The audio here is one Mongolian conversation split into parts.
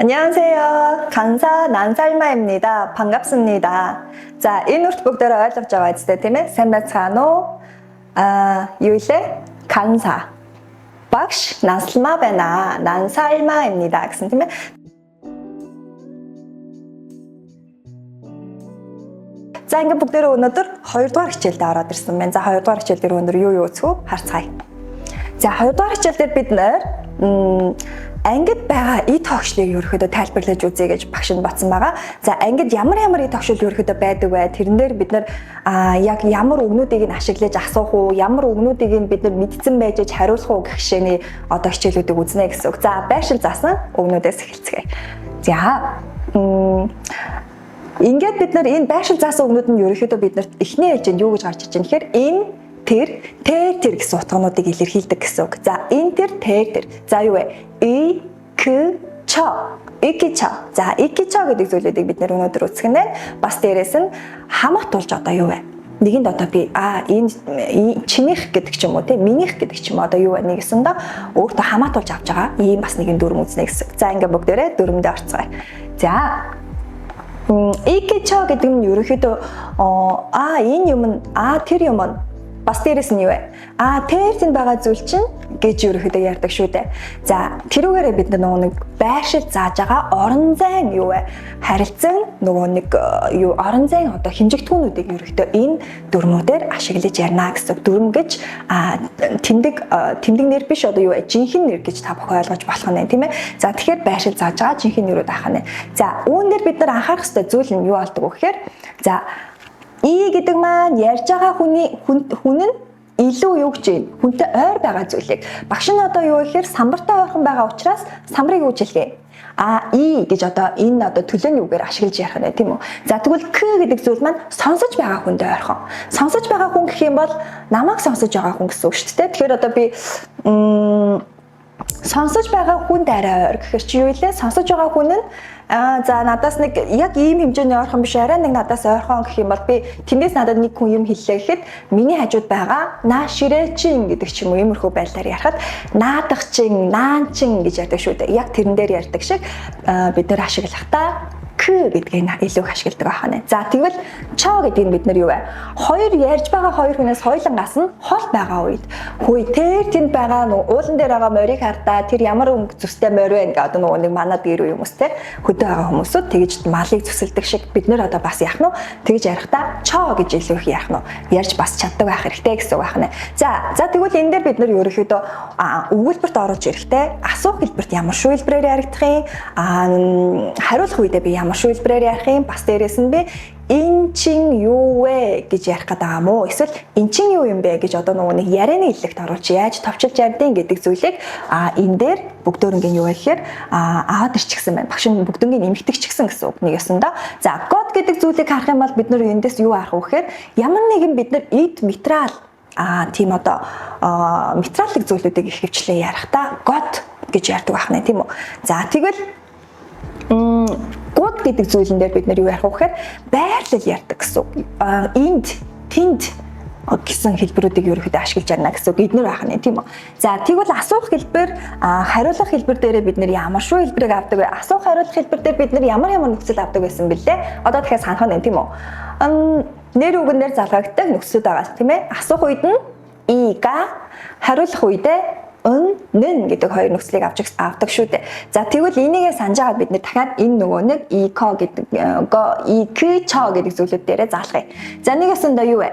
안녕하세요. 강사 난살마입니다. 반갑습니다. 자, 이 노트북들을 ойлгож байгаа үстэй тийм ээ. Сайн байцгаана уу? Юу илээ? 강사. багш 난살마 байна. 난살마입니다. гэсэн тийм ээ. За, ингээд бүгдээрээ өнөөдөр 2 дугаар хичээлдээ ороод ирсэн байна. За, 2 дугаар хичээл дээр өнөөдөр юу үзэх вэ? Харцгаая. За, 2 дугаар хичээл дээр бид нэр ангид байгаа ий тогшлыг ерөөхдөө тайлбарлаж үзье гэж багш нь батсан байгаа. За, ангид ямар ий тогшил ерөөхдөө байдаг вэ? Тэрэн дээр бид нар яг ямар үгнүүдийг нь ашиглаж асуух уу, ямар үгнүүдийг нь бид нар мэдсэн байж хариулах уу гэх хичээний одоо хичээлүүдийг үзнэ гэсэн үг. За, байршил заасан үгнүүдээс эхэлцгээе. За, ингээд бид нар энэ байршил заасан үгнүүд нь ерөөхдөө биднэрт эхний ээлжинд юу гэж гарч иж байгаа нөхөр энэ тэр гэсэн утгануудыг илэрхийлдэг гэсэн үг. За, энэ тэр. За, юу вэ? Икичо. За, икичо гэдэг зүйлүүдийг бид нэр өнөөдөр үзэх нь байна. Бас дээрээс нь хамаатуулж одоо юу вэ? Нэгэнд одоо би энэ чинийх гэдэг ч юм уу тийм минийх гэдэг ч юм уу одоо юу вэ гэсэн доо өөртөө хамаатуулж авч байгаа. Ийм бас нэгэн дүрм үзнэ гэсэн. За, ингээд бүгдээрээ дүрмдээ орцгоё. За, икичо гэдэг нь ерөөхдөө энэ юм тэр юм бас дээрээс нь юу вэ? Тэр тэнд байгаа зүйл чинь гэж ерөөхдөө ярьдаг шүү дээ. За, тэрүүгээрээ бид нэг байршил зааж байгаа орон зайн юу вэ? Харилцан орон зайн одоо хэмжигдэхүүнүүдийг ерөөхдөө энэ дүрмүүдээр ашиглаж ярина гэсэн. Дүрм гэж тэмдэг нэр биш одоо юу вэ? Жинхэнэ нэр гэж та бүхэн ойлгож болох нь тийм ээ. За, тэгэхээр байршил зааж байгаа жинхэнэ нэрүүд ахна. За, үүнээр бид нар анхаарах ёстой зүйл нь юу болдог вэ гэхээр за И гэдэг маань ярьж байгаа хүн нь илүү юу гэж байна? Хүнтэй ойр байгаа зүйлийг. Багш нь одоо юу гэхээр самбартай ойрхон байгаа учраас самбарыг юу хэлгээ? И гэж одоо энэ одоо төлөөний үгээр ашиглаж ярих нь тийм үү? За, тэгвэл К гэдэг зүйл маань сонсож байгаа хүнтэй ойрхон. Сонсож байгаа хүн гэх юм бол намайг сонсож байгаа хүн гэсэн үг шүү дээ. Тэгэхээр одоо би сонсож байгаа хүнд арай ойр гэхээр чи юу вэ? Сонсож байгаа хүн нь за надаас нэг яг ийм хэмжээний ойрхон биш арай нэг надаас ойрхон гэх юм бол би тэндээс надад нэг хүн юм хэллээ гэхэд миний хажууд байгаа наа ширээчин гэдэг ч юм уу иймэрхүү байдлаар ярихад наадах чин, наан чин гэж ярьдаг шүү дээ. Яг тэрэн дээр ярьдаг шиг бид нэр ашиглахдаа К гэдгийг илүү их ашигладаг байна. За, тэгвэл чо гэдэг нь бид нар юу вэ? Хоёр ярьж байгаа хоёр хүнээс хоёулангаас нь хол байгаа үед хүй тэнд байгаа уулан дээр байгаа морийг хардаа тэр ямар өнгө зүстэй морь вэ гэдэг одоо нэг манад гэр юм уустэй хөдөө байгаа хүмүүсүүд тэгж малыг зүсэлдэг шиг бид нар одоо бас яах нь тэгж ярихдаа чо гэж илүү их яах нь ярьж бас чаддаг байх хэрэгтэй гэсэн үг байна. За, тэгвэл энэ дээр бид нар ерөөхдөө өгүүлбэрт оруулж ирэхдээ асуух хэлбэрт ямар шүүлбэрээр яригдах юм хариулах үедээ би ямар шүүлбэрээр ярих юм бас дээрээс нь би энэ чин юу вэ гэж ярих гэдэг юм уу? Эсвэл энэ чин юу юм бэ гэж одоо нэг ярианы хэллэгт оруулж яаж товчилж ярьдیں гэдэг зүйлийг энэ дээр бүгдөрөнгийн юу вэ гэхээр аваад ирчихсэн байна. Багш нь бүгдөнгийн нэмэгдэгчсэн гэсэн үг нэг ёсондоо. За, код гэдэг зүйлийг харах юм бол бид нар эндээс юу харах вэ гэхээр ямар нэгэн бид нар эд материал тийм одоо материалын зүйлүүдийг их хвчлээ ярихдаа код гэж ярьдаг байна тийм үү? За, тэгвэл год гэдэг зүйлэн дээр бид нар юу ярих вэ гэхээр байрлал ярьдаг гэсэн үг. Энд, тэнд гэсэн хэлбэрүүдийг ерөөхдөө ашиглаж ярина гэсэн үг эднэр байх нь тийм үү. За, тэгвэл асуух хэлбэр, хариулах хэлбэр дээрээ бид нар ямар шүү хэлбэрийг авдаг вэ? Асуух хариулах хэлбэр дээр бид нар ямар нөхцөл авдаг байсан бэлээ? Одоо дахиад санах нь тийм үү? Нэр үгнээр залгагддаг нөхцөлүүд байгаа тийм ээ. Асуух үед нь ига, хариулах үедээ нэн гэдэг хоёр нөхцөлийг авдаг шүү дээ. За, тэгвэл энийгээ санаж агаад бид дахиад энэ нөгөө нэг ико гэдэг икчо гэдэг зүйлүүд дээрээ заалгая. За, нэг ясандаа юу вэ?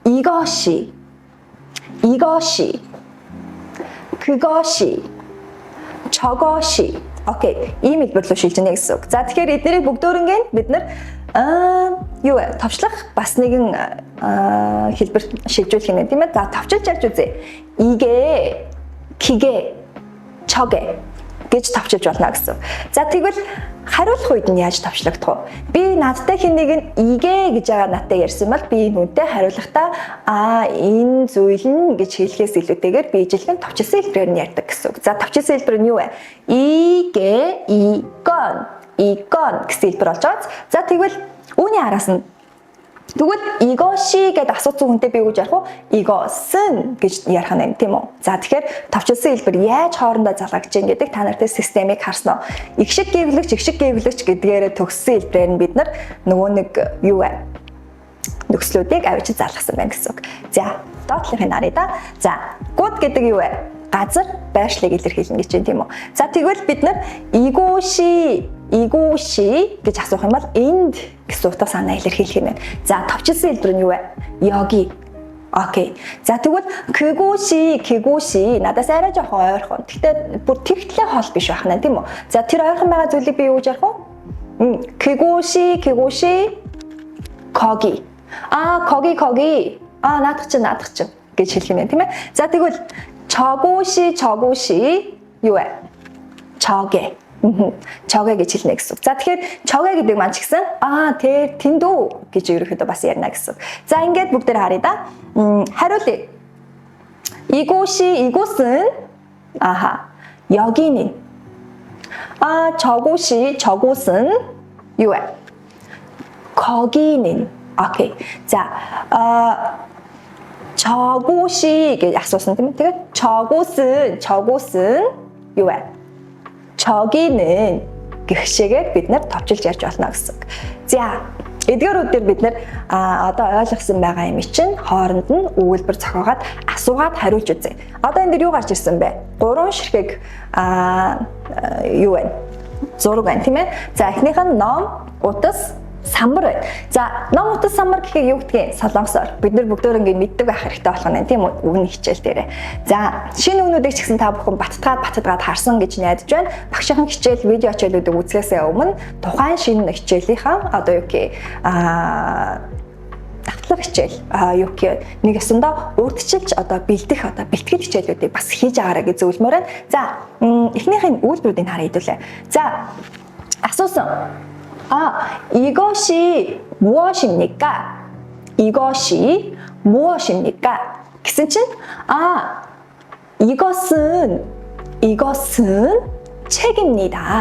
이것이 그것이 저것이 окей, ийм хэлбэрлүү шилжиж байна гэсэн үг. За, тэгэхээр эднэрийг бүгдөөрөнгөө бид нар юу вэ? Товчлох бас нэгэн хэлбэр шилжүүлэх юм тийм ээ. За, товчилж ярьж үзье. 이게, 기계, 저게 гэж товчилж болно гэсэн. За, тэгвэл хариулах үед нь яаж товчлогдох вэ? Би надтай хэнийг нь игэ гэж байгаа надтай ярьсан бол би нүнтэй хариулахдаа энэ зүйл нь гэж хэлэхээс илүүтэйгээр би ижилхэн товчилсан хэлбэрээр нь ярьдаг гэсэн үг. За, товчилсан хэлбэр нь юу вэ? 이게, 이건 гэсэн хэлбэр болж байгаа. За, тэгвэл үүний араас нь Тэгвэл 이것이 гэдээ асуусан хүнтэй би юу гэж ярих вэ? 이것은 гэж ярих нь тийм үү? За тэгэхээр товчлсон хэлбэр яаж хоорондоо залгаж ийн гэдэг та нарт системийг харсан уу? Их шиг гэвлэгч гэдгээр төгссөн хэлбэрээр нь бид нар нөгөө нэг юу вэ? Нөхцлүүдийг авчиж залгасан байна гэсэн үг. За, доотлохын харъя да. За, гууд гэдэг юу вэ? Газар байршлыг илэрхийлнэ гэж байна тийм үү? За, тэгвэл бид нар 이곳이 гэж асуух юм бол энд гэсэн утга санаа илэрхийлэх юм байна. За, товчлсон хэлбэр нь юу вэ? 여기. Окей. За, тэгвэл 그곳이 надаас арай жоохон ойрхон. Гэхдээ бүр тэгтлээ хоол биш байх нь тийм үү? За, тэр ойрхон байгаа зүйлийг би юу гэж ярих вэ? 그곳이 거기. 거기. 나адах чинь гэж хэлэх юм байна тийм ээ. За, тэгвэл 저곳이 юу вэ? 저게 гэж хэлнэ гэсэн үг. За тэгэхээр 저게 гэдэг маань ч гэсэн тэр тэндүү гэж ерөөхдөө бас ярина гэсэн үг. За ингээд бүгдээр харъя да. 하루리 이곳은 여기는 저곳은 юу вэ? 거기는 오케이. 자 저곳이 гэж асуусан тийм ээ. тэгээд 저곳은 юу вэ? 저기는 гэх шигээр бид нар товчилж ярьж болно гэсэн үг. За, эдгээрүүдээр бид нар одоо ойлгосон байгаа юм чинь хооронд нь өгүүлбэр зохиогоод асуугаад хариулж үзье. Одоо энэ дэр юу гарч ирсэн бэ? 3 ширхэг юу вэ? Зураг байна тийм ээ. За, эхнийх нь ном, утас, самбар байна. За, ном, утас, самбар гэхийг юу гэдгийг солонгосоор бид нар бүгдөө ингэ мэддэг байх хэрэгтэй болох нь тийм үү? Үгний хичээл дээрээ. За, шинэ үгнүүдийг ч гэсэн та бүхэн баттгаад харсан гэж найдаж байна. Багшийн хичээл, видео хичээлүүдийг үзэхээс өмнө тухайн шинэ хичээлийнхаа одоо юу гэх давтлага хичээл юу гэх нэг ёсондоо урдчилж одоо бэлтгэл хичээлүүдийг бас хийж агаарай гэж зөвлөмөр байна. За, эхнийх нь үйлдвэрүүдийг харъя хэдүүлээ. За, асуусан 이것이 무엇입니까? гэсэн чинь 이것은 책입니다.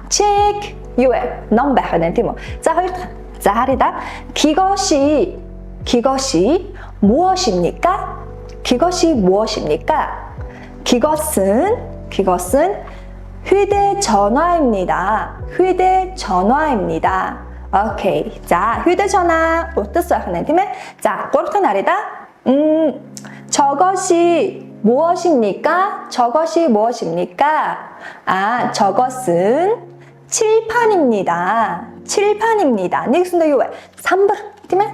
책 юу вэ? ном байх нь тийм үү? За хоёр дахь. За харъя да. 그것이 무엇입니까? 그것은 휴대전화입니다. 오케이. 자, 휴대전화 어떻게 하는 팀에? 자, 그렇게 말이다. 저것이 무엇입니까? 저것은 칠판입니다. нэгсэндээ юу вэ? Самбар тийм ээ?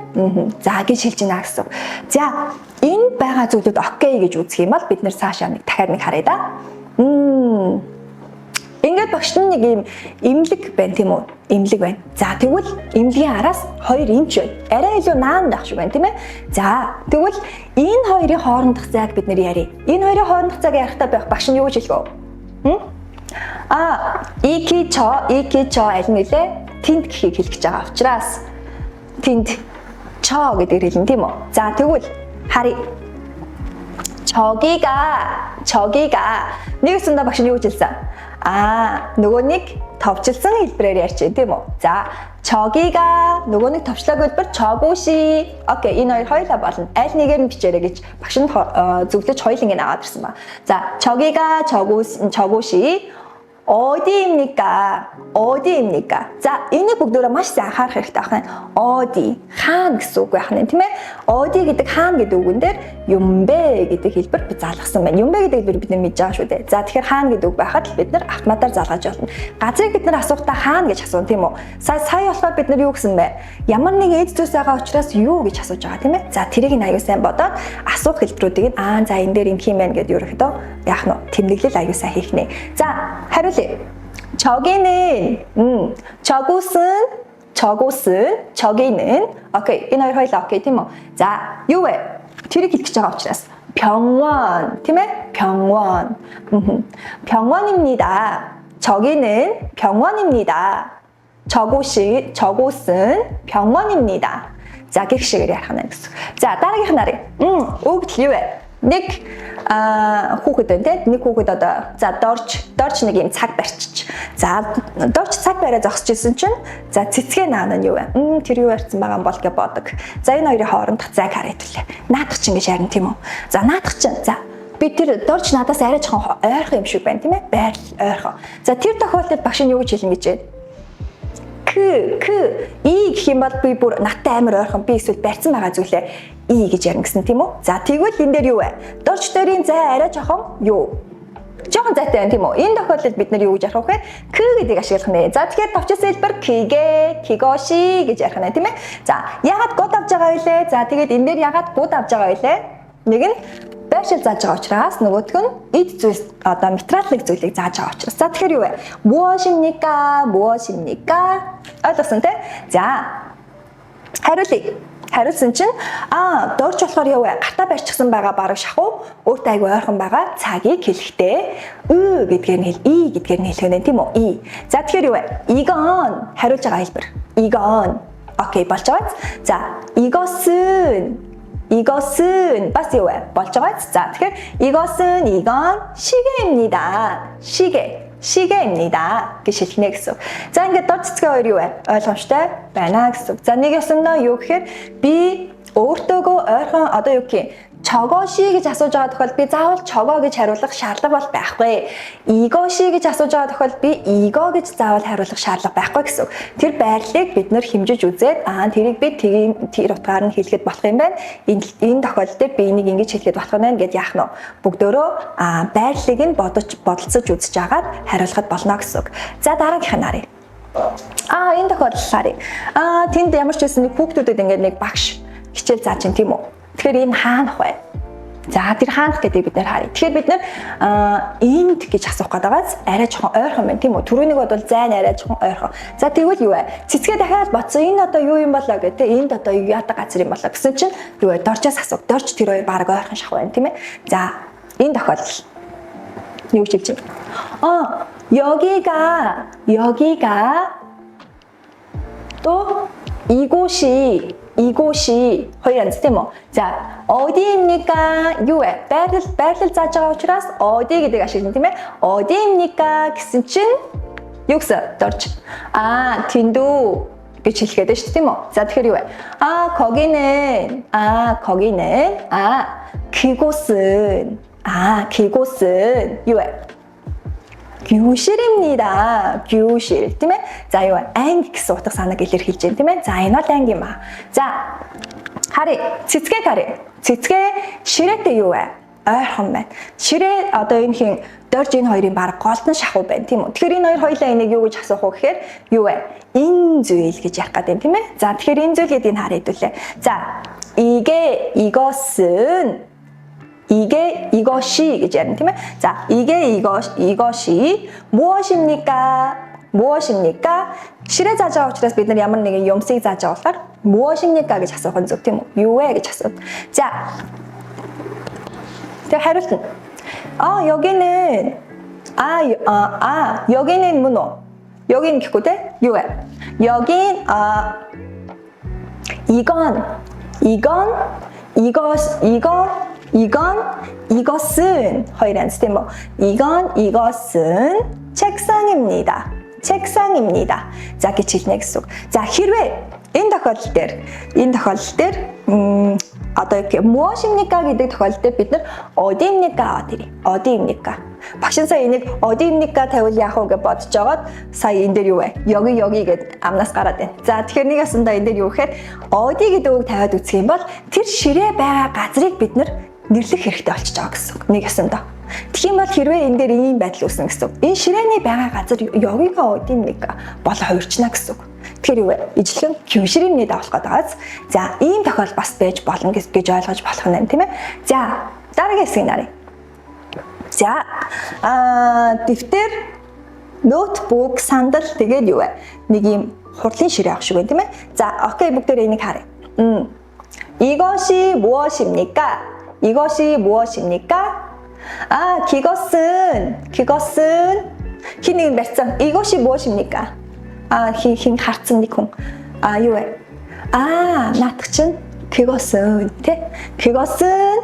За, гэж хэлж байна гэсэн. За, энэ байгаа зүйлүүд окей гэж үзэх юм бол бид нэр цаашаа дахиад нэг харъя да. Ингээд багш нэг юм имлэг байна тийм үү? Имлэг байна. За тэгвэл имлэгийн араас хоёр имч байна. Арай илүү наан байх шиг байна тийм ээ? За тэгвэл энэ хоёрын хоорондох зайг бид нэр ярив. Энэ хоёрын хоорондох зайг ярихдаа багш нь юу гэж хэлэх вэ? 이키 저 аль нэлээ тэнд гэхийг хэлэх гэж байгаа учраас тэнд 저 гэдгээр хэлнэ тийм үү? За тэгвэл харъя. 저기가 нэгсэндээ багш нь юу гэж хэлсэн? нөгөө нэг товчлсон хэлбэрээр ярьчих тийм үү? За, 저기가 нөгөө нэг товчлоогүй хэлбэр 저곳이. Окей, энэ хоёроо болно. Аль нэгээр нь бичээрэй гэж багш нь зөвлөж хоёуланг нь аваад ирсэн ба. За, 저기가 저곳이 어디입니까? За, энийг бүгдөө маш сайн анхаарах хэрэгтэй байна. 어디, хаана гэсэн үг байх нь тийм ээ? 어디 гэдэг хаана гэдэг үгэн дээр юмбэ гэдэг хэлбэр бид залгасан байна. Юмбэ гэдэг хэлбэр бид мэдж байгаа шүү дээ. За, тэгэхээр хаана гэдэг үг байхад бид нар автоматар залгаж болно. Газрыг бид нар асуухдаа хаана гэж асуун тийм үү? Сая болохоор бид нар юу гэсэн бэ? Ямар нэгэн эд зүйлс байгаа учраас юу гэж асууж байгаа тийм ээ? За, тэрийг аягүй сайн бодоод асуух хэлбэрүүдийг за энэ дээр юм хийм байх гэдээ ерөөхдөө яах нь тэмдэглэл аягүй сайн хийх нэ. За, хариулъя. 저기는 저기는 오케이. энэ хоёр хоёлаа окей тийм үү? За, юу вэ? тэрийг хэлэх гэж байгаа учраас 병원 тийм ээ? 병원입니다. 저기는 병원입니다. 저곳은 병원입니다. За, гэх шигээр ярих нь гэсэн. За, дараагийнх нь үг юу вэ? Нэг хүүхэд байна те. Нэг хүүхэд одоо за дорж нэг юм цаг барьчих. За дорж цаг бариа зогсож исэн чинь за цэцгээ наана нь юу вэ? Тэр юу ярьсан байгаа юм бол гэж бодог. За энэ хоёрын хоорондох зайг хараад үлээ. Наадах чинь гэж харин тийм үү? За наадах чинь за би тэр дорж надаас арай жоохон ойрхон юм шиг байна тийм ээ? Байрал ойрхон. За тэр тохиолдолд багш нь юу гэж хэлнэ гэж байна? И гэх юм бол би бүр надтай амар ойрхон би эсвэл барьсан байгаа зүйлээ и гэж ярина гэсэн тийм үү? За тэгвэл энэ дээр юу вэ? Дорж дөрийн зай арай жоохон юу? Жоохон зайтай байна тийм үү? Энэ тохиолдолд бид нар юу гэж ярих вэ? К гэдгийг ашиглах нэ. За тэгэхээр товчхон хэлбэр кигэ, кигоши гэж ярих нэ тийм ээ? За ягаад год авч байгаа вэ? За тэгээд энэ дээр ягаад год авч байгаа вэ? Нэг нь байршил зааж байгаа учраас нөгөөх нь эд зүйлс одоо материалын зүйлийг зааж байгаа учраас. За тэгэхээр юу вэ? 무엇입니까? Ойлгосон тий? За хариулсан чинь дорж болохоор юу вэ? Гартаа барьчихсан байгаа бараг шахуу өөртөө айгүй ойрхон байгаа цагийг хэлэхдээ гэдгээр нь и гэдгээр нь хэлэх нь тийм үү? И. За тэгэхээр юу вэ? 이건 хариулж байгаа хэлбэр. 이건. Окей, болж байгаа. За, 이것은 бас юу вэ? болж байгаа. За, тэгэхээр 이건 시계입니다. 시계입니다 гэж хэлнэ гэсэн. За ингээд дор цэцгээ хоёр юу вэ? Ойлгомжтой байна гэсэн. За нэг ёсондоо юу гэхээр би өөртөөгөө ойрхон одоо юу гэх юм 저것이 гэж асууж байгаа тохиолдолд би заавал 저거 гэж хариулах шаардлага бол байхгүй. 이것이 гэж асууж байгаа тохиолдолд би 이거 гэж заавал хариулах шаардлага байхгүй гэсэн. Тэр байрлалыг бид нэр хэмжиж үзээд тэрийг би тэр утгаар нь хэлэхэд болох юм байна. Энэ тохиолдолд би энийг ингэж хэлэхэд болох юм байна гэд яах нь бүгдөө байрлалыг нь бодолцож үзэж агаад хариулахад болно гэсэн. За дараагийнх нь харъя. Энэ тохиолдол харъя. Тэнд ямар ч байсан нэг хүүхдүүдэд ингээд нэг багш хичээл зааж чинь тийм үү? Тэгэхээр энэ хаанах вэ? За тэр хаанах гэдэг бид нэр харъя. Тэгэхээр бид нэр энд гэж асуух гэдагаас арай жоохон ойрхон байна тийм үү? Түрүүнийг бодвол зайн арай жоохон ойрхон. За тэгвэл юу вэ? Цэцгээ дахиад бодсон энэ одоо юу юм болоо гэдэг. Энд одоо юу яадаг газар юм болоо гэсэн чинь юу вэ? Доржоос асуух. Дорж тэр хоёр баг ойрхон шах байна тийм ээ? За энэ тохиолдол юу гэж хэлж байна? 여기가 또 이곳이 хоёр анц тийм үү? За 어디입니까? юу вэ? байрлал зааж байгаа учраас 어디 гэдэг ашиглана тийм ээ? 어디입니까 гэсэн чинь юу гэсэн? дорж. 딘두 гэж хэлгээд байна шүү дээ тийм үү? За тэгэхээр юу вэ? 거기는 그곳은 юу вэ? 교실입니다. 교실. тийм ээ? За юу вэ? анги гэсэн утга санааг илэрхийлж байна тийм ээ? За энэ бол анги юм аа. За харъя. Цэцгээг харъя. Цэцгээ ширээтэй юу вэ? Ойрхон байна. Ширээ одоо энэ хин дорж энэ хоёрын баг голдон шахуу байна тийм үү? Тэгэхээр энэ хоёр хоёлаа энийг юу гэж асуух вэ гэхээр юу вэ? Энэ зүйл гэж ярих гэдэг юм тийм ээ? За тэгэхээр энэ зүйл гэдгийг харъя хэдүүлээ. За 이것이 гэж ярина тийм ээ. За 이것이 무엇입니까? ширээ зааж байгаа учраас бид нар ямар нэгэн юмсыг зааж байгаа болохоор 무엇입니까 гэж асуух нь зөв тийм үү? Юу вэ гэж асуув. За тэг хариулт нь 여기는 여기는 뭐노? 여기는 гэхгүй те? юу вэ? 여긴 이것은 хоёр анц тийм үү? 이것은 책상입니다. За гэж хэлнэ гэсэн үг. За хэрвээ энэ тохиолдол дээр одоо 무엇입니까 гэдэг тохиолдолд бид нар 어디입니까? Багш сая энийг 어디입니까 тавил яах вэ гэж бодож байгаад сая энэ дээр юу вэ? 여기 гэд амнаас гараад байна. За тэгэхээр нэг ясандаа энэ дээр юу гэхээр 어디 гэдэг үг тавиад үзэх юм бол тэр ширээ байгаа газрыг бид нар нэрлэх хэрэгтэй болчихж байгаа гэсэн үг. Нэг ясандаа. Тэгэх юм бол хэрвээ энэ дээр ийм байдал үүснэ гэсэн үг. Энэ ширээний байгаа газар 여기가 어디입니까? болоо хувирчна гэсэн үг. Тэгэхээр юу вэ? Ижилхэн 교실입니다 болох гэдагаас за ийм тохиол бас байж болно гэж ойлгож болох юм тийм ээ. За дараагийн хэсгийг харъя. За дэвтэр, ноутбук, сандал тэгээд юу вэ? Нэг ийм хурлын ширээ авах шиг байна тийм ээ. За окей бүгдээрээ энийг харъя. 이것이 무엇입니까? 그것은 хин барьсан. 이것이 무엇입니까? хин харцсан нэг хүн. юу вэ? наадах чинь 그것은 тий? 그것은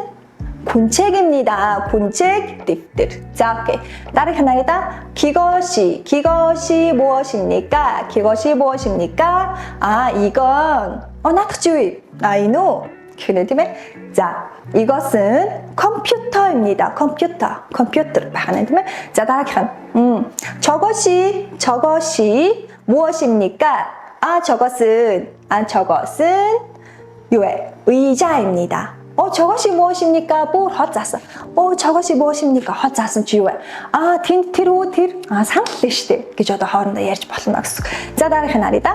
군책입니다. 군책 딥들. 자, 오케이. 다른 하나이다. 기것이 무엇입니까? 기것이 무엇입니까? 아, 이건 나트주의. 아이노. 그런데 자, 이것은 컴퓨터입니다. 컴퓨터. 하는데 자, 다른 저것이 무엇입니까? 아, 저것은 요에 의자입니다. 저것이 무엇입니까? 뭘 헛잤어. 저것이 무엇입니까? 헛잤은 주요에. 아, 틴티로 tir. 아, 상대시대. 그저도 허른다 ярьж болно гэсэн. За дараагийн нар이다.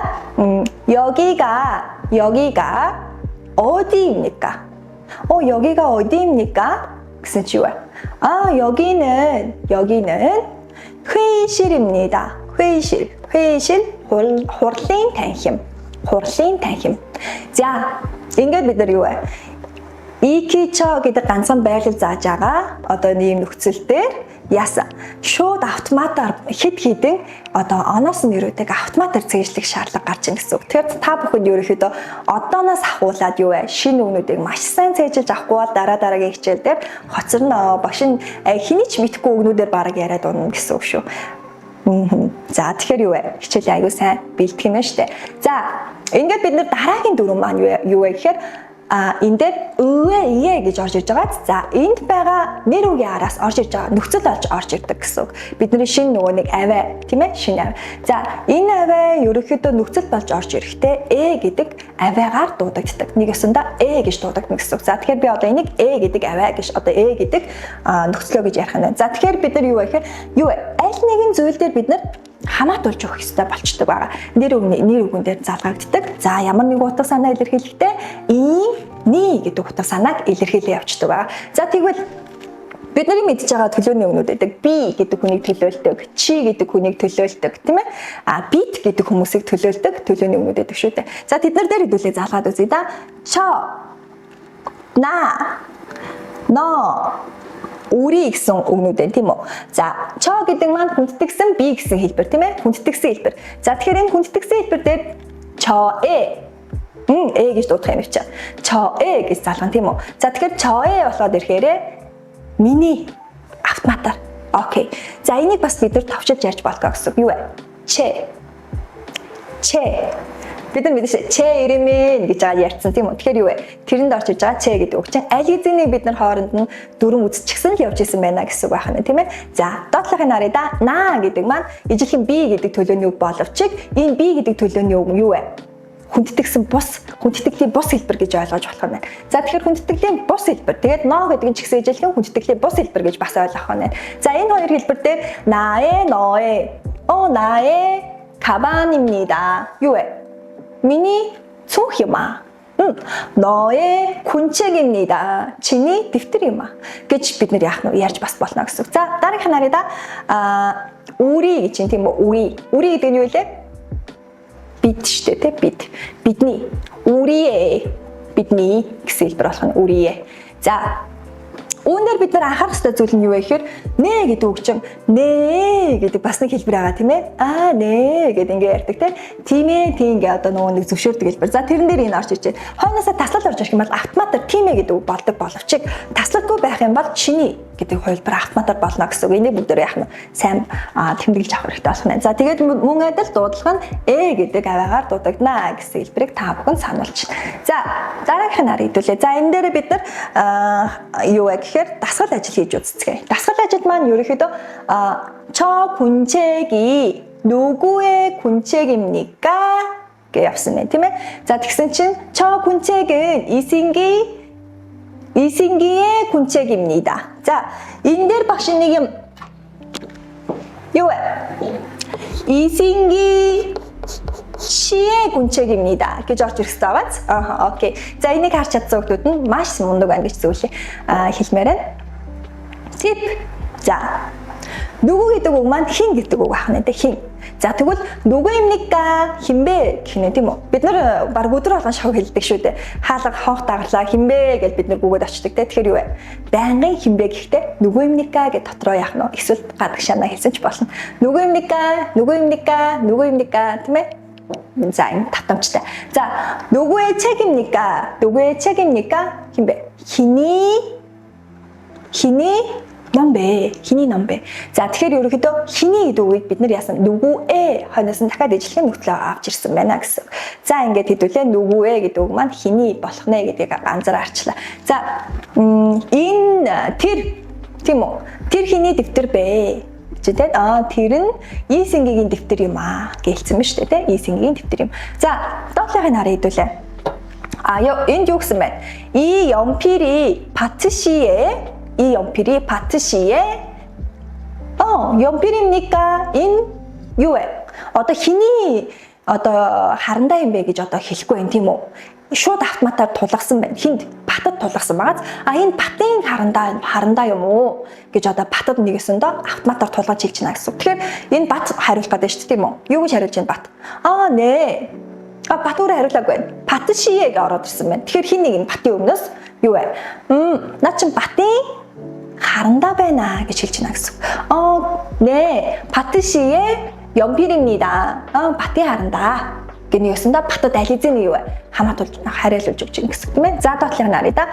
여기가 어디입니까? 여기가 어디입니까? гэсэн 주요에. 아, 여기는 회의실입니다. 회의실. хурлын танхим. За, ингээд бид нар юу вэ? EQ гэдэг ганцхан байрлал зааж байгаа. Одоо ийм нөхцөл дээр яасан? Шууд автоматар хэд хэдэн оноос нь ирүүдэг автоматар цэжлэх шаардлага гарч ийн гэсэн үг. Тэгэхээр та бүхэнд ерөөхдөө одооноос ахуулаад юу вэ? Шинэ үгнүүдийг маш сайн цээжилж авахгүй бол дараагийн хичээл дээр хоцорно. Багш нь хэний ч мэдхгүй үгнүүдээр бараг яриад унана гэсэн үг шүү. За, тэгэхээр юу вэ? Хичээлээ аягүй сайн бэлтгэх юм шүү дээ. За, ингээд бид нар дараагийн дөрөв маань юу вэ гэхээр энэ дээр ие гэж орж ирж байгаа. За, энд байгаа нэр үгийн араас орж ирж байгаа нөхцөл олж орж ирдэг гэсэн үг. Бидний шинэ нөгөө нэг аваа, тийм ээ? Шинэ аваа. За, энэ аваа ерөөхдөө нөхцөл болж орж ирэхдээ гэдэг аваагаар дуудагддаг. Нэг өсөндөө гэж дуудагдана гэсэн үг. За, тэгэхээр би одоо энийг гэдэг аваа гэж гэдэг нөхцлөө гэж ярих нь. За, тэгэхээр бид нар юу вэ гэхээр аль нэгэн зүйл дээр бид нар хамаатуулж өгөх хэрэгтэй болчдөг байгаа. Нэр үгэн дээр залгагддаг. За, ямар нэг утга санаа илэрхийлэхдээ ни гэдэг утга санааг илэрхийлээ явчихдаг байгаа. За, тэгвэл бидний мэдж байгаа төлөөний үгнүүд байдаг. Би гэдэг хүнийг төлөөлдөг, чи гэдэг хүнийг төлөөлдөг, тийм ээ? Бит гэдэг хүмүүсийг төлөөлдөг төлөөний үгнүүд байдаг шүү дээ. За, тэд нар дээр хэдүүлээ залгаад үзье да. Чо, на, но 우리 гэсэн үгнүүд байна, тийм үү? За, чо гэдэг маань хүндэтгсэн би гэсэн хэлбэр, тийм ээ? Хүндэтгсэн хэлбэр. За, тэгэхээр энэ хүндэтгсэн хэлбэр дээр чоэ гэж дуудах юм чи. Чоэ гэж залгана, тийм үү? За, тэгэхээр чоэ болоод ирэхээр миний автоматар. Окей. За, энийг бас бид нар товчилж ярьж болдог гэсэн үг. Юу вэ? Че. Бид нар мэдээж че ирэмен гэж ярьсан тийм үү. Тэгэхээр юу вэ? Тэрэнд орж иж байгаа че гэдэг үг чинь аль хэзээний бид нар хооронд нь дүрм үзчихсэн л явж исэн байна гэсэн үг байна тийм ээ. За, доотлохын нарыда наа гэдэг маань ижилхэн би гэдэг төлөөний үг боловч энэ би гэдэг төлөөний үг юу вэ? Хүндэтгсэн хүндэтглийн бус хэлбэр гэж ойлгож болох юм байна. За, тэгэхээр хүндэтглийн бус хэлбэр. Тэгээд но гэдэг нь ч гэсэн ижилхэн хүндэтглийн бус хэлбэр гэж бас ойлгох байна. За, энэ хоёр хэлбэр дээр наэ, ноэ. 나의 가방입니다. юу вэ? 미니 цүнхима. 너의 군책입니다. чиний дэвтэрийма гэж бид нэр яах нь ярьж бас болно гэсэн үг. За, дараагийн нарыда 우리 гэж юм тийм үү? 우리 гэдэг нь юу вэ? бид штэ тэ бид. бидний. 우리의 бидний гэсэн хэлбэр болох нь 우리의. За, үүнээр бид нар анхаарах ёстой зүйл нь юу вэ гэхээр нэ гэдэг үг чинь нэ гэдэг бас нэг хэлбэр байгаа тийм ээ. Нэ гэдэг ингээ ярьдаг тийм ингээ одоо нөгөө нэг зөвшөөрдөг хэлбэр. За, тэрэн дээр энэ орж ирж байна. Хойноосоо таслал орж ирэх юм бол автоматар тийм ээ гэдэг үг болдог боловч таслалгүй байх юм бол чиний гэдэг хувилбар автоматар болно гэсэн үг. Энийг бүгдээр яах нь сайн тэмдэглэж авах хэрэгтэй болох нь. За, тэгээд мөн адил дуудлага нь гэдэг аваагаар дуудагдана гэсэн хэлбэрийг та бүхэн сануулж байна. За, дараагийнх нь хэдүүлээ. За, энэ дээр бид нар юу вэ гэхээр дасгал ажил хийж үзцгээе. Дасгал ажил маань ерөөхдөө 저 군책이 누구의 군책입니까? гэж явсан байна тийм ээ. За, тэгсэн чинь 저 군책은 이승기의 군책입니다. 자, энэ дээр багш нэг юм юу вэ? 이승기 씨의 군책입니다 гэж орж ирэх хэрэгтэй байгаа. Окей. За, энийг харж чадсан хүмүүс нь маш мундаг байна гэж зөвлөе. хэлмээр байна. Тип. За, 누구 гэдэг үг маань хин гэдэг үг байна те хин. За, тэгвэл 누구입니까? хинбэ гэх нь тийм үү? Бид нар баг өдөр болгон шав хэлдэг шүү дээ. Хаалга хонх дагарлаа хинбэ гэж бид нар бүгд очдөг те. Тэгэхээр юу вэ? Байнгын хинбэ гэхдээ 누구입니까 гэж дотроо яах нь эсвэл гадаг шанаа хэлсэн ч болно. 누구입니까? тийм ээ? За, энэ татамжтай. За, 누구의 책입니까? хинбэ? Хиний ном бэ? Хиний ном бэ? За тэгэхээр ерөнхийдөө хиний гэдэг үгийг бид нар яасан нүгүэ хойноос нь дахиад ижлэхэн нөхцөлөө авч ирсэн байна гэсэн. За ингээд хэдүүлээ нүгүэ гэдэг үг маань хиний болох нэ гэдгийг анзаараа арчлаа. За энэ тэр тийм үү? Тэр хиний дэвтэр бэ? Житэй тэр нь Исингийн дэвтэр юм гэлцсэн ба шүү дээ. Исингийн дэвтэр юм. За доотлохыг хараа хэдүүлээ. энд юу гэсэн бэ? 이 연필이 파트시에 연필입니까? 인 юуэ? Одоо хиний харандаа юм бэ гэж хэлэхгүй байх тийм үү? Шууд автоматар тулгасан байна. Хинд батад тулгасан багаз. Энэ батын харандаа юм уу гэж батад нэгэсэндээ автоматар тулгаж хэлж байна гэсэн. Тэгэхээр энэ бат хариулах гэдэг шүү дээ тийм үү? Юу гэж хариулж байна бат? Нэ. Бат өөрөө хариулаагүй байна. 파트시에가 ороод ирсэн байна. Тэгэхээр хин нэг нь батын өмнөөс юу вэ? Наа чин батын харандаа байна гэж хэлж байна гэсэн. 네, 파트시에 연필입니다. батын харандаа гэнийсэндээ батад ализны юу вэ? Хамаатуулж хариулж өгч байна гэсэн. Тийм ээ. За доотлох нарыг да.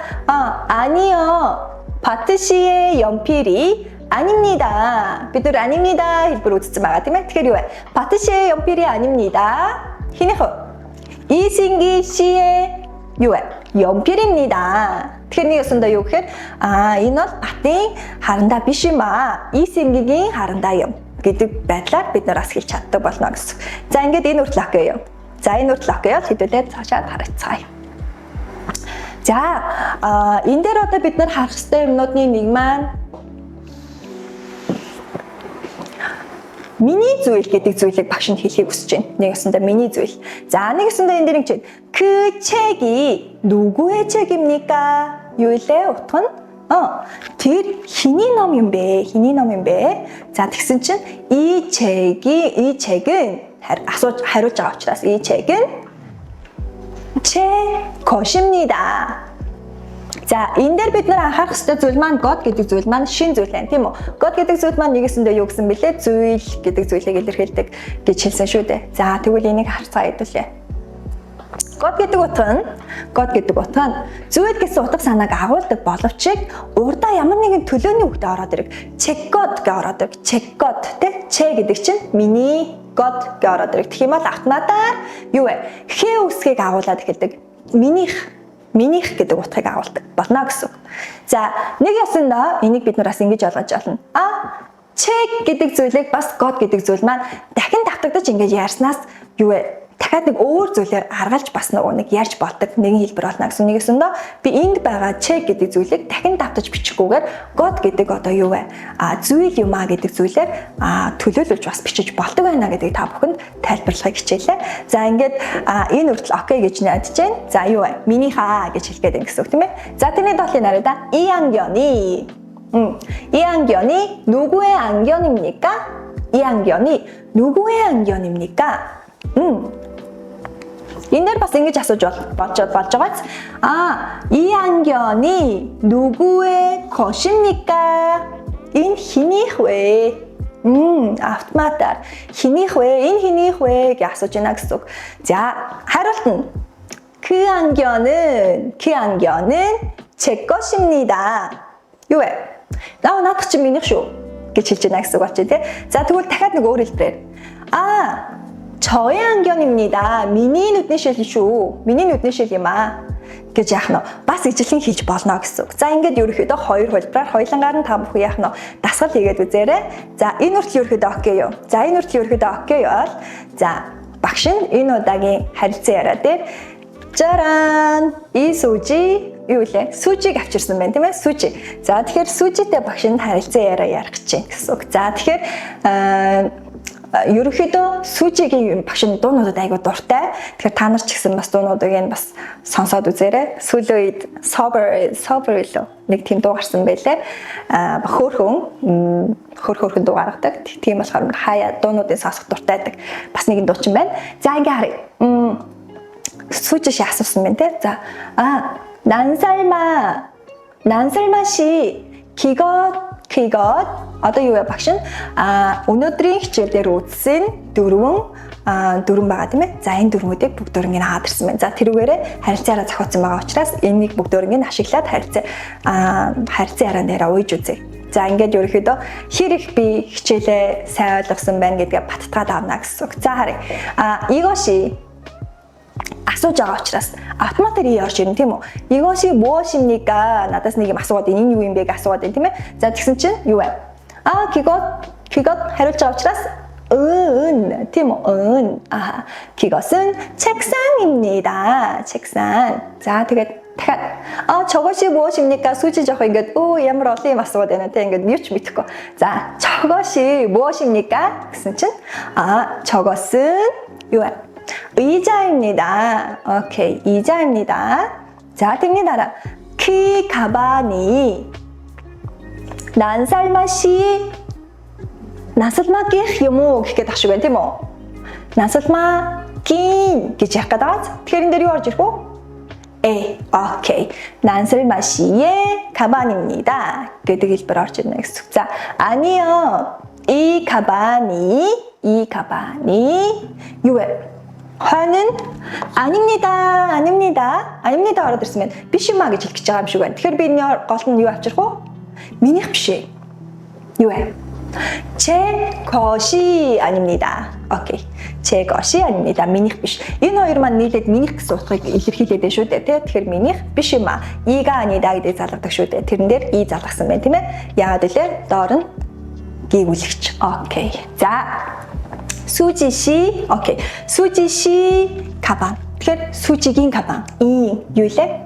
아니요. 파트시에 연필이 아닙니다. бид нар 아닙니다 хэлбэр үзсэн байгаа тийм ээ. Тэгэхээр юу вэ? 파트시에 연필이 아닙니다. хинийх вэ? 이승기 씨의 юу вэ? 연필입니다. Тэгэхээр нэгсэндээ юу гэхээр энэ бол батын харандаа биш юм Исингийн харандаа юм гэдэг байдлаар бид нар бас хэлж чаддаг болно гэсэн. За ингээд энэ үртэл окей юу? За энэ үртэл окей бол хэдүүлээ цаашаа харацгаая. За энэ дээр одоо бид нар харах ёстой юмнуудны нэг маань миний зүйл гэдэг зүйлийг багш нь хэлхийг хүсэж байна. Нэгсэндээ миний зүйл. За нэгсэндээ энэ дэр ингэж байна. 그 책이 누구의 책입니까? юу илээ утга нь? тэр хиний ном юм бэ? Хиний ном юм бэ? За тэгсэн чинь 이 책은 хариулж байгаа учраас 이 책은 제 것입니다. За энэ дээр бид нар анхаарах ёстой зүйл маань God гэдэг зүйл маань шин зүйл байна тийм үү? God гэдэг зүйл маань нэгэсэндээ юу гэсэн бэлээ? Зүйл гэдэг зүйлийг илэрхийлдэг гэж хэлсэн шүү дээ. За тэгвэл энийг харцгаа хэдүүлээ. God гэдэг утга нь зүйл гэсэн утга санааг агуулдаг боловч урдаа ямар нэгэн төлөөний үгтэй ороод ирэг. Check God гэж ороод ирэг. Check God тий? Che гэдэг чинь миний God гэж ороод ирэг. Тэгэх юм бол автоматар юу вэ? Хэ үсгийг агуулад эхэлдэг. Минийх гэдэг утгыг агуулдаг болно гэсэн. За нэг ясандаа энийг бид нараас ингэж ойлгож байна. Check гэдэг зүйлийг бас God гэдэг зүйл маань дахин давтагдаж ингэж ярьснаас юу вэ? Дахиад нэг өөр зүйлээр аргалж бас нэг ярьж болдог нэгэн хэлбэр болно гэсэн. Нэгэсэндээ би энд байгаа check гэдэг зүйлийг дахин давтаж бичихгүйгээр God гэдэг юу вэ? Зүйл юм гэдэг зүйлээр төлөөлүүлж бас бичиж болдог байна гэдгийг та бүхэнд тайлбарлахыг хичээлээ. За ингээд энэ үртэл окей гэж найдаж байна. За юу вэ? Минийхаа гэж хэлгээд байна гэсэн үг тийм ээ. За тэрний доотлын нараа 이 안경이 누구의 안경입니까? 이 안경이 누구의 안경입니까? энэ бас ингэж асууж болж байгааз 이 안경이 누구의 것입니까? энэ хинийх вэ? автоматар хинийх вэ? Энэ хинийх вэ гэж асууж байна гэсэн үг. За хариулт нь 그 안경은 제 것입니다. юу вэ? Наад чи минийх шүү гэж хэлж байна гэсэн үг болчих тий. За тэгвэл дахиад нэг өөр хэлбэрээр 저의 안경입니다. миний нүдний шил шүү. миний нүдний шил юм гэж яах нь бас ижлэн хийж болно гэсэн үг. За ингээд ерөөхдөө хоёр хөлбраар хоёлангаар нь та бүхэн яах нь дасгал хийгээд үзээрэй. За энэ үртэл ерөөхдөө окей юу? За энэ үртэл ерөөхдөө окей бол за багш нь энэ удаагийн харилцан яриа дээр жаран 이 수지 юу лээ? Сүжиг авчирсан байна тийм ээ? Сүжи. За тэгэхээр сүжитэй багш нь харилцан яриа ярих гэж байна гэсэн үг. За тэгэхээр ерөнхийдөө сүжигийн багш нь дуунуудад айгуу дуртай. Тэгэхээр та нар ч гэсэн бас дуунуудыг нь бас сонсоод үзээрэй. Сүүлийн үед sober илүү нэг тийм дуу гарсан байлээ. Хөөрхөн дуу гаргадаг. Тийм болохоор хаяа дуунуудыг сонсох дуртай байдаг. Бас нэгэн дуучин байна. За ингээ харъя. сүжи 씨 асуусан байна те. За 난살맛이 기것 одоо юу вэ багш нь өнөөдрийн хичээлээр үзсэн 4 дүрм байгаа тийм ээ. За энэ дүрмүүдийг бүгд дөрөнгөний хаад ирсэн байна. За тэрүүгээрээ харилцаараа зохиоцсон байгаа учраас энийг бүгд дөрөнгөний ашиглаад харилцан яриан дээр ууж үзье. За ингээд ерөнхийдөө хэр их би хичээлээ сайн ойлгосон байна гэдгээ баттгаад авна гэсэн үг. За харъя. 이것이 асууж байгаа учраас автоматар ий орж ирнэ тийм үү? 이것이 무엇입니까? Надаас нэг юм асууад энэ юу юм бэ гэж асууад байна тийм ээ. За тэгсэн чинь юу вэ? 그것 хариулж байгаа учраас тийм үү? 그것은 책상입니다. 책상. 자 тэгээд дахиад 저것이 무엇입니까? 수지 저거 ингээд ямар олон юм асууад байна те ингээд юу ч мэдэхгүй. За 저것이 무엇입니까? гэсэн чинь 저것은 юу вэ? 의자입니다. 오케이, 의자입니다. 자, 됩니다. 그 가방이 난살맛이 나살맛이 юм уу гэхэд ах шиг байна тийм үү? 난살맛긴 гэж яах гэдэг. Тэгэхээр энэ дээр юу орж ирэх вэ? 오케이. 난살맛이의 가방입니다. гэдэг хэлбэр орж ирнэ гэсэн. За, 아니요. 이 가방이 юу вэ? 화는 아닙니다 ороод ирсэн байна. Биш юмаа гэж хэлэх гэж байгаа юм шиг байна. Тэгэхээр би энэ гол нь юу авчрах вэ? Минийх биш ээ. юу вэ? 제 것이 아닙니다. окей. 제 것이 아닙니다. минийх биш. Энэ хоёр маань нийлээд минийх гэсэн утгыг илэрхийлээд байна шүү дээ. Тэгэхээр минийх биш юм аа. 이가 아니다 гэдэг залгадаг шүү дээ. Тэрэн дээр и залгасан байна тийм ээ. Яагаад вэ? Доор нь гийгүүлэгч. окей. За 수지 씨, 오케이. 수지 씨 가방. Тэгэхээр 수지гийн 가방. 이 юу илээ?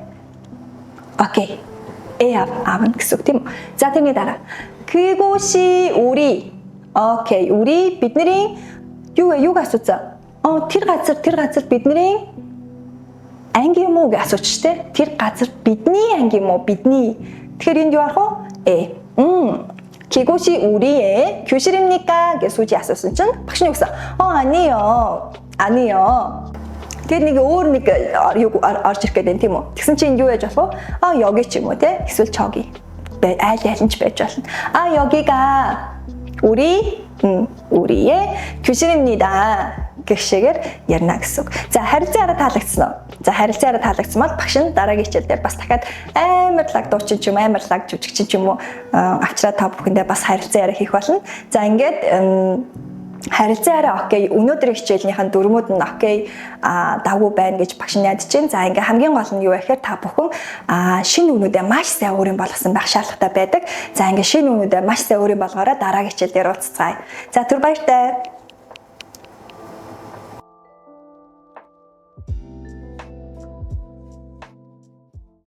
окей. авна гэсэн үг тийм үү? За тэрний дараа. 그곳이 우리. окей. 우리 бидний юуг асуусан? Тэр газар бидний анги юм уу гэж асууч штэ. Тэр газар бидний анги юм уу? бидний. Тэгэхээр энд юу арах вэ? 그곳이 우리의 교실입니까? гэж 수지 асуусан чинь багш нь юу гэсэн? 아니요. Тэгээд нэг өөр нэг юу орж ирэх гэдэг тийм үү? Тэгсэн чинь юу яаж болох вэ? 여기 ч юм уу те? Эсвэл 저기. айл нь ч байж болно. 여기가 우리의 교실입니다. гэх шигээр ярина гэсэн үг. За харилцан арга таалагдсан уу? За харилцан арга таалагдсан бол багш нь дараагийн хичээл дээр бас дахиад амар лаг дуучин ч юм амар лаг жүжигчин ч юм уу авчраад та бүхэндээ бас харилцан арга хийх болно. За ингээд харилцан арга окей. Өнөөдрийн хичээлийнхэн дөрмүүд нь окей давгүй байна гэж багш нь найдаж байна. За ингээ хамгийн гол нь юу вэ гэхээр та бүхэн шинэ үнүүдээ маш сайн өөрийн болгосон байх шаардлагатай байдаг. За ингээ шинэ үнүүдээ маш сайн өөрийн болгоорой дараагийн хичээл дээр уулзцгаая. За түр баяртай.